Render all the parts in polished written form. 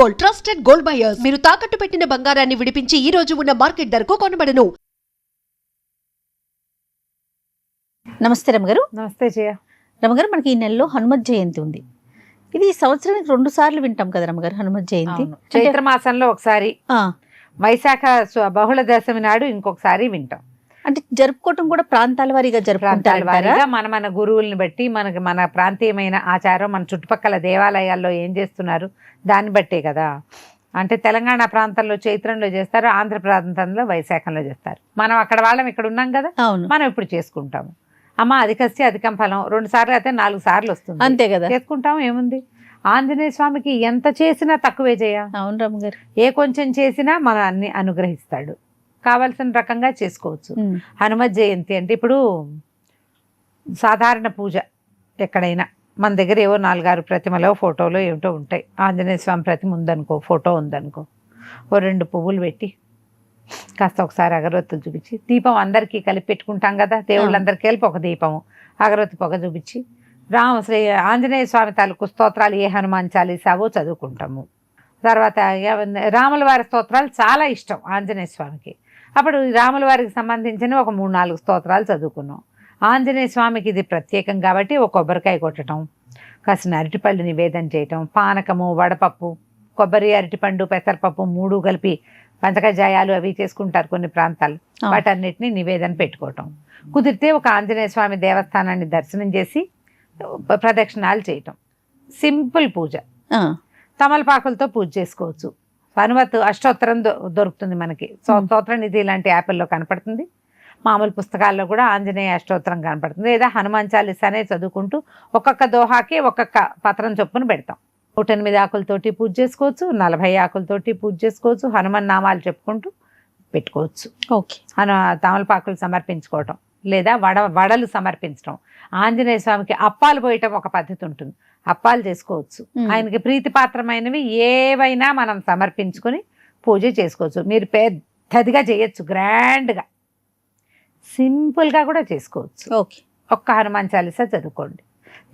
Gold, trusted gold buyers. మీరు తాకట్టు పెట్టిన బంగారాన్ని విడిపించి ఈ రోజు ఉన్న మార్కెట్ ధరకు కొనబడను. నమస్తే రమగారు. నమస్తే జయ. రమగారు, మనకి ఈ నెలలో హనుమత్ జయంతి ఉంది. ఇది సంవత్సరానికి 2 సార్లు వింటాం కదా రమగారు, హనుమత్ జయంతి. చైత్ర మాసంలో ఒకసారి, వైశాఖ బహుళ దశమి నాడు ఇంకొకసారి వింటాం. అంటే జరుపుకోవటం కూడా ప్రాంతాల వారీగా జరుపుకుంటారు. మన గురువుల్ని బట్టి మన ప్రాంతీయమైన ఆచారం, మన చుట్టుపక్కల దేవాలయాల్లో ఏం చేస్తున్నారు దాన్ని బట్టే కదా. అంటే తెలంగాణ ప్రాంతంలో చైత్రంలో చేస్తారు, ఆంధ్ర ప్రాంతంలో వైశాఖంలో చేస్తారు. మనం అక్కడ వాళ్ళం ఇక్కడ ఉన్నాం కదా, మనం ఇప్పుడు చేసుకుంటాము. అమ్మ అధికస్య అధికం ఫలం 2 సార్లు అయితే 4 సార్లు వస్తుంది, అంతే కదా, చేసుకుంటాం. ఏముంది, ఆంజనేయ స్వామికి ఎంత చేసినా తక్కువే చేయ. అవును రమగారు, ఏ కొంచెం చేసినా మనం అన్ని అనుగ్రహిస్తాడు. కావాల్సిన రకంగా చేసుకోవచ్చు. హనుమత్ జయంతి అంటే ఇప్పుడు సాధారణ పూజ ఎక్కడైనా మన దగ్గర ఏవో 4-6 ప్రతిమలో ఫోటోలో ఏమిటో ఉంటాయి. ఆంజనేయ స్వామి ప్రతిమ ఉందనుకో, ఫోటో ఉందనుకో, ఓ 2 పువ్వులు పెట్టి కాస్త ఒకసారి అగరొత్తులు చూపించి, దీపం అందరికీ కలిపి పెట్టుకుంటాం కదా, దేవుళ్ళందరికీ కలిపి ఒక దీపము అగరొత్తి పొగ చూపించి, శ్రీ ఆంజనేయ స్వామి తాలూకు స్తోత్రాలు ఏ హనుమాన్ చాలీసావో చదువుకుంటాము. తర్వాత రాముల వారి స్తోత్రాలు చాలా ఇష్టం ఆంజనేయ స్వామికి. అప్పుడు రాముల వారికి సంబంధించిన ఒక 3-4 స్తోత్రాలు చదువుకున్నాం. ఆంజనేయ స్వామికి ఇది ప్రత్యేకం కాబట్టి ఒక కొబ్బరికాయ కొట్టడం, కాసిన అరటిపళ్ళు నివేదన చేయటం, పానకము, వడపప్పు, కొబ్బరి, అరటిపండు, పెసరపప్పు 3 కలిపి పంచకజాయాలు అవి చేసుకుంటారు కొన్ని ప్రాంతాలు. వాటన్నిటిని నివేదన పెట్టుకోవటం. కుదిరితే ఒక ఆంజనేయ స్వామి దేవస్థానాన్ని దర్శనం చేసి ప్రదక్షిణాలు చేయటం. సింపుల్ పూజ. తమలపాకులతో పూజ చేసుకోవచ్చు. హనుమత్ అష్టోత్తరం దొరుకుతుంది మనకి, స్తోత్ర నిధి ఇలాంటి యాప్ల్లో కనపడుతుంది. మామూలు పుస్తకాల్లో కూడా ఆంజనేయ అష్టోత్తరం కనపడుతుంది. లేదా హనుమాన్ చాలీసానే చదువుకుంటూ ఒక్కొక్క దోహాకి ఒక్కొక్క పత్రం చొప్పున పెడతాం. 108 ఆకులతోటి పూజ చేసుకోవచ్చు, 40 ఆకులతోటి పూజ చేసుకోవచ్చు. హనుమాన్ నామాలు చెప్పుకుంటూ పెట్టుకోవచ్చు. ఓకే. తమలపాకులు సమర్పించుకోవటం, లేదా వడలు సమర్పించడం. ఆంజనేయ స్వామికి అప్పాలు పోయటం ఒక పద్ధతి ఉంటుంది, అప్పాలు చేసుకోవచ్చు. ఆయనకి ప్రీతిపాత్రమైనవి ఏవైనా మనం సమర్పించుకొని పూజ చేసుకోవచ్చు. మీరు పెద్దదిగా చేయొచ్చు, గ్రాండ్గా, సింపుల్గా కూడా చేసుకోవచ్చు. ఓకే. ఒక్క హనుమాన్ చాలీసా చదువుకోండి.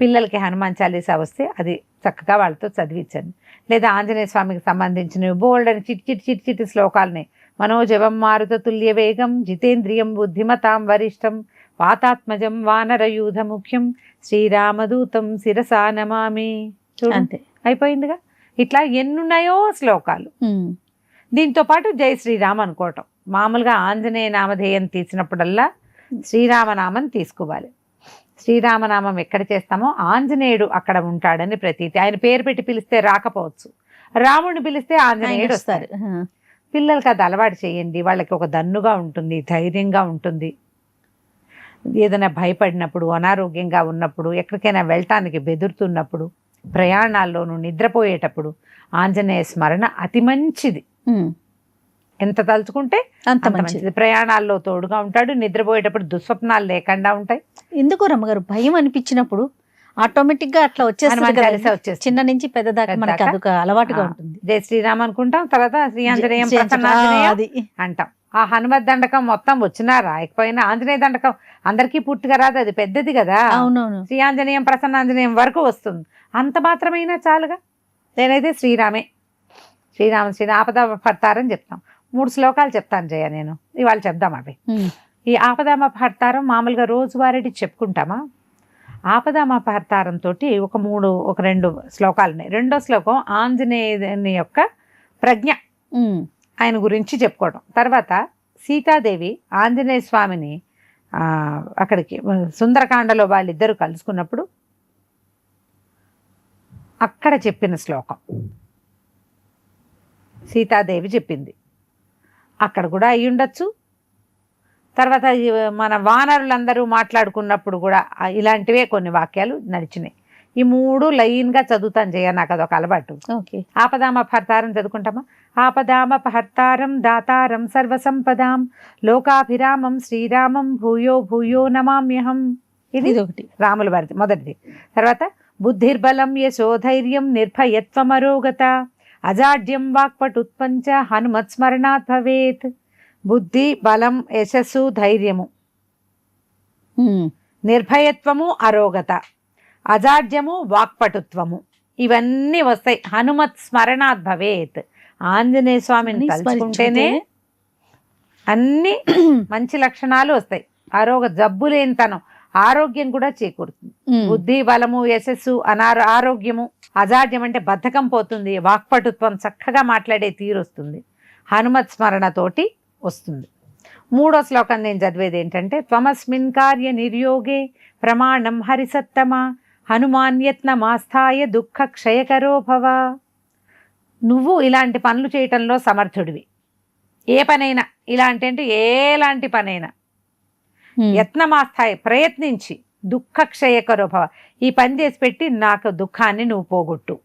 పిల్లలకి హనుమాన్ చాలీసా వస్తే అది చక్కగా వాళ్ళతో చదివించండి. లేదా ఆంజనేయ స్వామికి సంబంధించినవి బోల్డని చిట్టి శ్లోకాలని, మనోజవం మారుత తుల్య వేగం, జితేంద్రియం బుద్ధిమతాం వరిష్టం, వాతాత్మజం వానరయూధ ముఖ్యం, శ్రీరామదూతం శిరసా నమామి. అంతే, అయిపోయిందిగా. ఇట్లా ఎన్నున్నాయో శ్లోకాలు. దీంతో పాటు జై శ్రీరామ్ అనుకోవటం. మామూలుగా ఆంజనేయ నామధేయం తీసినప్పుడల్లా శ్రీరామనామం తీసుకోవాలి. శ్రీరామనామం ఎక్కడ చేస్తామో ఆంజనేయుడు అక్కడ ఉంటాడని ప్రతీతి. ఆయన పేరు పెట్టి పిలిస్తే రాకపోవచ్చు, రాముడిని పిలిస్తే ఆంజనేయుడు వస్తారు. పిల్లలకి అది అలవాటు చేయండి. వాళ్ళకి ఒక దన్నుగా ఉంటుంది, ధైర్యంగా ఉంటుంది. ఏదైనా భయపడినప్పుడు, అనారోగ్యంగా ఉన్నప్పుడు, ఎక్కడికైనా వెళ్ళటానికి బెదురుతున్నప్పుడు, ప్రయాణాల్లోనూ నిద్రపోయేటప్పుడు ఆంజనేయ స్మరణ అతి మంచిది. ఎంత తలుచుకుంటే అంత మంచిది. ప్రయాణాల్లో తోడుగా ఉంటాడు, నిద్రపోయేటప్పుడు దుస్వప్నాలు లేకుండా ఉంటాయి. ఎందుకో రమ్మగారు, భయం అనిపించినప్పుడు ఆటోమేటిక్ గా అట్లా వచ్చేస్తుంది. చిన్న నుంచి పెద్ద దాకా మనకి అదొక అలవాటుగా ఉంటుంది. జై శ్రీరామ్ అనుకుంటాం, తర్వాత శ్రీ ఆంజనేయం అంటాం. ఆ హనుమత్ దండకం మొత్తం వచ్చినా రాయకపోయినా ఆంజనేయ దండకం అందరికీ పూర్తిగా రాదు, అది పెద్దది కదా. అవునవును. శ్రీ ఆంజనేయం ప్రసన్నాంజనేయం వరకు వస్తుంది, అంత మాత్రమైనా చాలుగా. నేనైతే శ్రీరామే, శ్రీ ఆపద భర్తారని చెప్తాం. 3 శ్లోకాలు చెప్తాను జయ, నేను ఇవాళ చెప్దాం అవి. ఈ ఆపదామపహర్తారం మామూలుగా రోజువారీ చెప్పుకుంటామా. ఆపదామపహర్తారంతో ఒక 2 శ్లోకాలు ఉన్నాయి. 2వ శ్లోకం ఆంజనేయుని యొక్క ప్రజ్ఞ, ఆయన గురించి చెప్పుకోవడం. తర్వాత సీతాదేవి ఆంజనేయ స్వామిని అక్కడికి సుందరకాండలో వాళ్ళిద్దరూ కలుసుకున్నప్పుడు అక్కడ చెప్పిన శ్లోకం సీతాదేవి చెప్పింది, అక్కడ కూడా అయి ఉండొచ్చు. తర్వాత మన వానరులందరూ మాట్లాడుకున్నప్పుడు కూడా ఇలాంటివే కొన్ని వాక్యాలు నడిచినాయి. ఈ 3 లైన్గా చదువుతాను జయ, నాకు అదొక అలవాటు. ఓకే. ఆపదామపహర్తారం చదువుకుంటామా. ఆపదామపహర్తారం దాతారం సర్వసంపదాం లోకాభిరామం శ్రీరామం భూయో భూయో నమామ్యహం. ఇది ఒకటి, రాముల వారిది మొదటిది. తర్వాత బుద్ధిర్బలం యశోధైర్యం నిర్భయత్వమరోగత అజాడ్యం వాక్పటుత్పంచ హనుమత్ స్మరణాత్ భవేత్. బుద్ధి, బలం, యశస్సు, ధైర్యము, నిర్భయత్వము, అరోగత, అజాడ్యము, వాక్పటుత్వము, ఇవన్నీ వస్తాయి. హనుమత్ స్మరణాత్ భవేత్, ఆంజనేయ స్వామిని తలుచుకుంటేనే అన్ని మంచి లక్షణాలు వస్తాయి. జబ్బు లేనితనం, ఆరోగ్యం కూడా చేకూరుతుంది. బుద్ధి బలము, యశస్సు, ఆరోగ్యము, అజాడ్యం అంటే బద్ధకం పోతుంది, వాక్పటుత్వం, చక్కగా మాట్లాడే తీరు వస్తుంది. హనుమత్ స్మరణతోటి వస్తుంది. 3వ శ్లోకం నేను చదివేది ఏంటంటే, త్వమస్మిన్ కార్య నిర్యోగే ప్రమాణం హరిసత్తమ హనుమాన్యత్నమాస్థాయ దుఃఖ క్షయకరో భవ. నువ్వు ఇలాంటి పనులు చేయటంలో సమర్థుడివి. ఏ పనైనా ఇలాంటి అంటే ఎలాంటి పనైనా యత్నమాస్థాయి, ప్రయత్నించి దుఃఖ క్షయకరో భవ, ఈ పని చేసి పెట్టి నాకు దుఃఖాన్ని నువ్వు పోగొట్టు.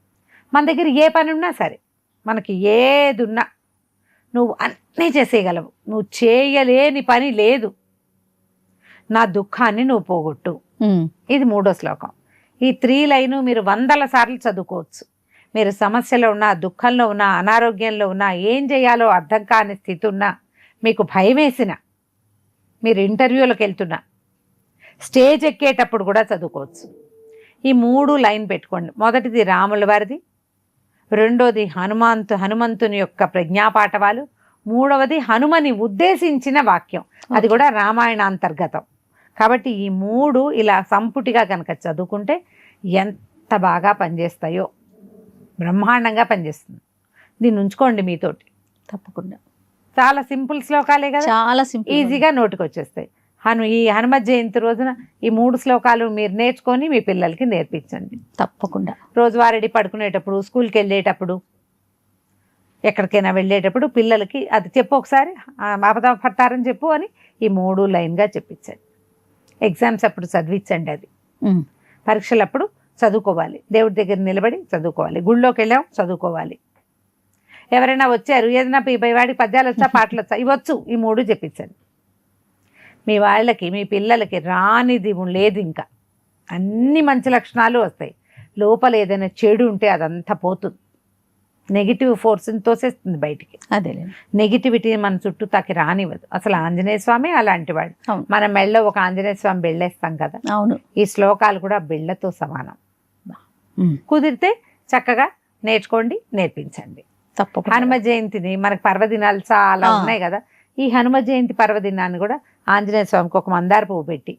మన దగ్గర ఏ పని ఉన్నా సరే, మనకి ఏదున్నా నువ్వు అన్నీ చేసేయగలవు, నువ్వు చేయలేని పని లేదు, నా దుఃఖాన్ని నువ్వు పోగొట్టు. ఇది 3వ శ్లోకం. ఈ 3 లైను మీరు 100 సార్లు చదువుకోవచ్చు. మీరు సమస్యలో ఉన్నా, దుఃఖంలో ఉన్నా, అనారోగ్యంలో ఉన్నా, ఏం చేయాలో అర్థం కాని స్థితి ఉన్నా, మీకు భయం వేసిన, మీరు ఇంటర్వ్యూలకు వెళ్తున్నా, స్టేజ్ ఎక్కేటప్పుడు కూడా చదువుకోవచ్చు. ఈ 3 లైన్ పెట్టుకోండి. మొదటిది రాముల వారిది, 2వది హనుమంతుని యొక్క ప్రజ్ఞాపాఠవాలు, 3వది హనుమని ఉద్దేశించిన వాక్యం, అది కూడా రామాయణాంతర్గతం. కాబట్టి ఈ 3 ఇలా సంపుటిగా కనుక చదువుకుంటే ఎంత బాగా పనిచేస్తాయో, బ్రహ్మాండంగా పనిచేస్తుంది. దీన్ని ఉంచుకోండి మీతోటి తప్పకుండా. చాలా సింపుల్ శ్లోకాలే కదా, చాలా సింపుల్, ఈజీగా నోటికి వచ్చేస్తాయి. ఈ హనుమత్ జయంతి రోజున ఈ 3 శ్లోకాలు మీరు నేర్చుకొని మీ పిల్లలకి నేర్పించండి. తప్పకుండా. రోజువారీ పడుకునేటప్పుడు, స్కూల్కి వెళ్ళేటప్పుడు, ఎక్కడికైనా వెళ్ళేటప్పుడు పిల్లలకి అది చెప్పు, ఒకసారి ఆపద పడతారని చెప్పు అని ఈ 3 లైన్గా చెప్పించండి. ఎగ్జామ్స్ అప్పుడు చదివించండి. అది పరీక్షలప్పుడు చదువుకోవాలి, దేవుడి దగ్గర నిలబడి చదువుకోవాలి, గుళ్ళోకి వెళ్ళాం చదువుకోవాలి. ఎవరైనా వచ్చారు, ఏదైనా వాడికి పద్యాలు వచ్చా, పాటలు వచ్చా, ఇవ్వచ్చు, ఈ 3 చెప్పించండి. మీ వాళ్ళకి, మీ పిల్లలకి రానిది లేదు. ఇంకా అన్ని మంచి లక్షణాలు వస్తాయి. లోపల ఏదైనా చెడు ఉంటే అదంతా పోతుంది. నెగిటివ్ ఫోర్స్ని తోసేస్తుంది బయటికి. అదే నెగిటివిటీ మన చుట్టూ తాకి రానివ్వదు. అసలు ఆంజనేయ స్వామి అలాంటి వాడు. మనం మెళ్ళో ఒక ఆంజనేయ స్వామి బెళ్ళేస్తాం కదా, అవును. ఈ శ్లోకాలు కూడా బెళ్ళతో సమానం. కుదిరితే చక్కగా నేర్చుకోండి, నేర్పించండి. తప్పకుండా. హనుమ జయంతిని మనకు పర్వదినాలు చాలా ఉన్నాయి కదా, ఈ హనుమ జయంతి పర్వదినాన్ని కూడా ఆంజనేయ స్వామికి ఒక మందార పువ్వు పెట్టి,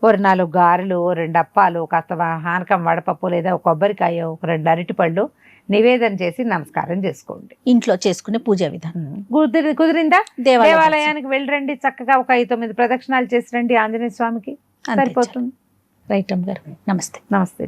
4 గారెలు, 2 అప్పాలు, కాస్త హానకం వడపప్పు లేదా ఒక కొబ్బరికాయ, 2 అరటిపళ్ళు నివేదన చేసి నమస్కారం చేసుకోండి. ఇంట్లో చేసుకునే పూజా విధానం కుదిరిందా? దేవాలయానికి వెళ్ళరండి, చక్కగా ఒక 5-9 ప్రదక్షిణాలు చేసి రండి ఆంజనేయ స్వామికి, సరిపోతుంది. రైట్ అమ్మ గారు. నమస్తే. నమస్తే.